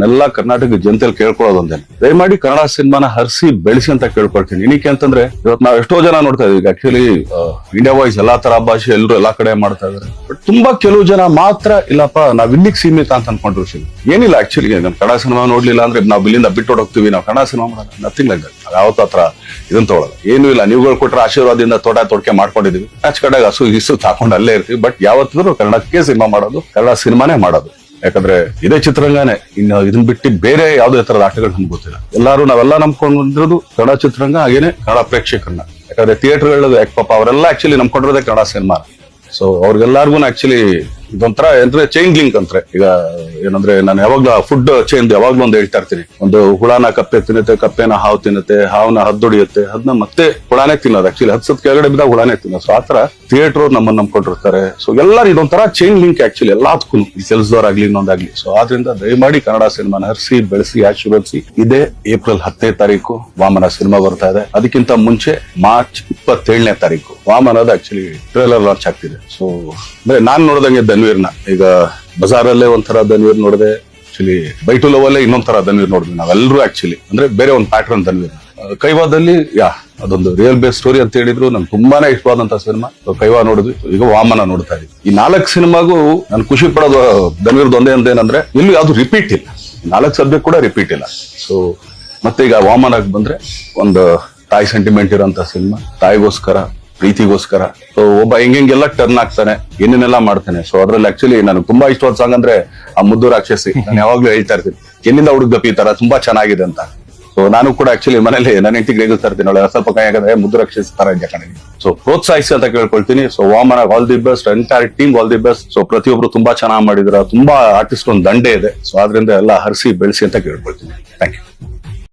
ನಾನೆಲ್ಲ ಕರ್ನಾಟಕ ಜನತೆಯಲ್ಲಿ ಕೇಳ್ಕೊಳ್ಳೋದೊಂದೇನೆ, ದಯಮಾಡಿ ಕನ್ನಡ ಸಿನಿಮಾನ ಹರಿಸಿ ಬೆಳೆಸಿ ಅಂತ ಕೇಳ್ಕೊಳ್ತೀನಿ. ಏನಕ್ಕೆ ಅಂತಂದ್ರೆ ಇವತ್ತು ನಾವು ಎಷ್ಟೋ ಜನ ನೋಡ್ತಾ ಇದೀವಿ, ಆಕ್ಚುಲಿ ಇಂಡಿಯಾ ವೈಸ್ ಎಲ್ಲಾ ತರ ಭಾಷೆ ಎಲ್ಲರೂ ಎಲ್ಲಾ ಕಡೆ ಮಾಡ್ತಾ ಇದಾರೆ. ಬಟ್ ತುಂಬಾ ಕೆಲವು ಜನ ಮಾತ್ರ ಇಲ್ಲಪ್ಪ ನಾವ್ ಇಲ್ಲಿಗೆ ಸೀಮಿತ ಅಂತ ಅನ್ಕೊಂಡ್ರು. ಏನಿಲ್ಲ, ಆಕ್ಚುಲಿ ನಮ್ ಕನ್ನಡ ಸಿನಿಮಾ ನೋಡ್ಲಿಲ್ಲ ಅಂದ್ರೆ ನಾವು ಇಲ್ಲಿಂದ ಬಿಟ್ಟು ಹೋಗ್ತೀವಿ, ನಾವು ಕನ್ನಡ ಸಿನಿಮಾ ಮಾಡೋಣ, ನಥಿಂಗ್ ಲೈಕ್ ದಟ್. ಯಾವತ್ತ ಹತ್ರ ಇದನ್ನ ತಗೊಳ್ಳಲ್ಲ, ಏನು ಇಲ್ಲ. ನೀವುಗಳು ಕೊಟ್ರೆ ಆಶೀರ್ವಾದದಿಂದ ತೊಡಕೆ ಮಾಡ್ಕೊಂಡಿದೀವಿ, ಆಚ ಕಡೆಗೆ ಹಸು ಇಸು ಹಾಕೊಂಡು ಅಲ್ಲೇ ಇರ್ತೀವಿ. ಬಟ್ ಯಾವತ್ತಿದ್ರು ಕನ್ನಡಕ್ಕೆ ಸಿನಿಮಾ ಮಾಡೋದು, ಕನ್ನಡ ಸಿನಿಮಾನೇ ಮಾಡೋದು. ಯಾಕಂದ್ರೆ ಇದೇ ಚಿತ್ರರಂಗನೇ, ಇನ್ನು ಇದನ್ನ ಬಿಟ್ಟು ಬೇರೆ ಯಾವ್ದೇ ತರದ ಆಟಗಳು ನಮ್ಗೆ ಗೊತ್ತಿಲ್ಲ. ನಾವೆಲ್ಲ ನಂಬ್ಕೊಂಡಿರೋದು ಕನ್ನಡ ಚಿತ್ರರಂಗ, ಹಾಗೇನೆ ಕನ್ನಡ ಪ್ರೇಕ್ಷಕರನ್ನ. ಯಾಕಂದ್ರೆ ಥಿಯೇಟರ್ಗಳು ಪಾಪ ಅವರೆಲ್ಲ ಆಕ್ಚುಲಿ ನಂಬ್ಕೊಂಡಿರೋದೇ ಕನ್ನಡ ಸಿನಿಮಾ. ಸೊ ಅವ್ರಿಗೆಲ್ಲರಿಗೂ ಆಕ್ಚುಲಿ ಇದೊಂಥರ ಅಂದ್ರೆ ಚೈನ್ ಲಿಂಕ್ ಅಂತಾರೆ. ಈಗ ಏನಂದ್ರೆ ನಾನು ಯಾವಾಗ್ಲೂ ಫುಡ್ ಚೈನ್ ಯಾವಾಗ್ಲೂ ಒಂದು ಹೇಳ್ತಾ ಇರ್ತೀನಿ, ಒಂದು ಹುಳನ ಕಪ್ಪೆ ತಿನ್ನುತ್ತೆ, ಕಪ್ಪೆನ ಹಾವು ತಿನ್ನುತ್ತೆ, ಹಾವನ್ನ ಹದ್ದೊಡಿಯುತ್ತೆ, ಅದನ್ನ ಮತ್ತೆ ಹುಳಾನೇ ತಿನ್ನೋದು. ಆಕ್ಚುಲಿ ಹತ್ಸದ್ ಕೆಳಗಡೆ ಬಿದ್ದಾಗ ಹುಳಾನೇ ತಿನ್ನೋದು. ಸೊ ಆತರ ಥಿಯೇಟರ್ ನಮ್ಮನ್ನ ನಂಬ್ಕೊಂಡಿರ್ತಾರೆ. ಸೊ ಎಲ್ಲರೂ ಇದೊಂಥರ ಚೈನ್ ಲಿಂಕ್ ಆಕ್ಚುಲಿ ಎಲ್ಲದಕ್ಕೂ, ಈ ಕೆಲಸದವ್ರಾಗ್ಲಿ ಇನ್ನೊಂದಾಗ್ಲಿ. ಸೊ ಆದ್ರಿಂದ ದಯಮಾಡಿ ಕನ್ನಡ ಸಿನಿಮಾನ ಹರಿಸಿ ಬೆಳೆಸಿ ಆಶೀರ್ವದಿಸಿ. ಇದೇ ಏಪ್ರಿಲ್ 10ನೇ ತಾರೀಕು ವಾಮನ ಸಿನಿಮಾ ಬರ್ತಾ ಇದೆ. ಅದಕ್ಕಿಂತ ಮುಂಚೆ ಮಾರ್ಚ್ 27ನೇ ತಾರೀಕು ವಾಮನದ ಆಕ್ಚುಲಿ ಟ್ರೇಲರ್ ಲಾಂಚ್ ಆಗ್ತಿದೆ. ಸೊ ಅಂದ್ರೆ ನಾನ್ ನೋಡ್ದಂಗೆ ಧನ್ವೀರ್ನ ಈಗ ಬಜಾರಲ್ಲೇ ಒಂಥರ ಧನ್ವೀರ್ ನೋಡಿದೆ, ಆಕ್ಚುಲಿ ಬೈ ಟು ಲವ್ ಅಲ್ಲೇ ಇನ್ನೊಂದ್ ತರ ಧನ್ವೀರ್ ನೋಡಿದ್ವಿ ನಾವೆಲ್ಲರೂ. ಆಕ್ಚುಲಿ ಅಂದ್ರೆ ಬೇರೆ ಒಂದು ಪ್ಯಾಟರ್ನ್ ಧನ್ವೀರ್. ಕೈವಾದಲ್ಲಿ ಅದೊಂದು ರಿಯಲ್ ಬೇಸ್ ಸ್ಟೋರಿ ಅಂತ ಹೇಳಿದ್ರು, ನನ್ಗೆ ತುಂಬಾನೇ ಇಷ್ಟವಾದಂತ ಸಿನಿಮಾ. ಕೈವಾ ನೋಡಿದ್ವಿ, ಈಗ ವಾಮನ ನೋಡ್ತಾ ಇದೀವಿ. ಈ 4 ಸಿನಿಮಾಗೂ ನಾನು ಖುಷಿ ಪಡೋದು ಧನ್ವೀರ್ದು ಒಂದೇ ಅಂತೇನಂದ್ರೆ ಇಲ್ಲಿ ಯಾವ್ದು ರಿಪೀಟ್ ಇಲ್ಲ, 4 ಸಬ್ಜೆಕ್ಟ್ ಕೂಡ ರಿಪೀಟ್ ಇಲ್ಲ. ಸೊ ಮತ್ತೆ ಈಗ ವಾಮನಕ್ಕೆ ಬಂದ್ರೆ ಒಂದು ತಾಯಿ ಸೆಂಟಿಮೆಂಟ್ ಇರೋಂತ ಸಿನಿಮಾ, ತಾಯಿಗೋಸ್ಕರ ಪ್ರೀತಿಗೋಸ್ಕರ. ಸೊ ಒಬ್ಬ ಹೆಂಗೆಲ್ಲ ಟರ್ನ್ ಆಗ್ತಾನೆ, ಏನೇನೆಲ್ಲ ಮಾಡ್ತಾನೆ. ಸೊ ಅದ್ರಲ್ಲಿ ಆಕ್ಚುಲಿ ನನಗೆ ತುಂಬಾ ಇಷ್ಟವಾದ ಸಾಂಗ್ ಅಂದ್ರೆ ಆ ಮುದ್ದು ರಾಕ್ಷಸಿ. ನಾನು ಯಾವಾಗ್ಲೂ ಹೇಳ್ತಾ ಇರ್ತೀನಿ, ಎಲ್ಲಿಂದ ಹುಡುಗಪ್ಪ ಈ ತರ ತುಂಬಾ ಚೆನ್ನಾಗಿದೆ ಅಂತ. ಸೊ ನಾನು ಕೂಡ ಆಕ್ಚುಲಿ ಮನೇಲಿ ನನ್ನ ಹೆಂಡತಿಗೆ ರೇಗಿಸ್ತಾ ಇರ್ತೀನಿ, ಅವಳು ಸ್ವಲ್ಪ ಕೈ ಆಗದ್ರೆ ಮುದ್ದು ರಾಕ್ಷಸಿ ತರ ಇದೆ ಕಣೆ. ಸೊ ಪ್ರೋತ್ಸಾಹಿಸಿ ಅಂತ ಕೇಳ್ಕೊಳ್ತೀನಿ. So Vamana all the best, entire team all the best. So ಪ್ರತಿಯೊಬ್ರು ತುಂಬಾ ಚೆನ್ನಾಗಿ ಮಾಡಿದ್ರ, ತುಂಬಾ ಆರ್ಟಿಸ್ಟ್ ಒಂದು ದಂಡೆ ಇದೆ. ಸೊ ಆದ್ರಿಂದ ಎಲ್ಲ ಹರಿಸಿ ಬೆಳೆಸಿ ಅಂತ ಕೇಳ್ಕೊಳ್ತೀನಿ. Thank you.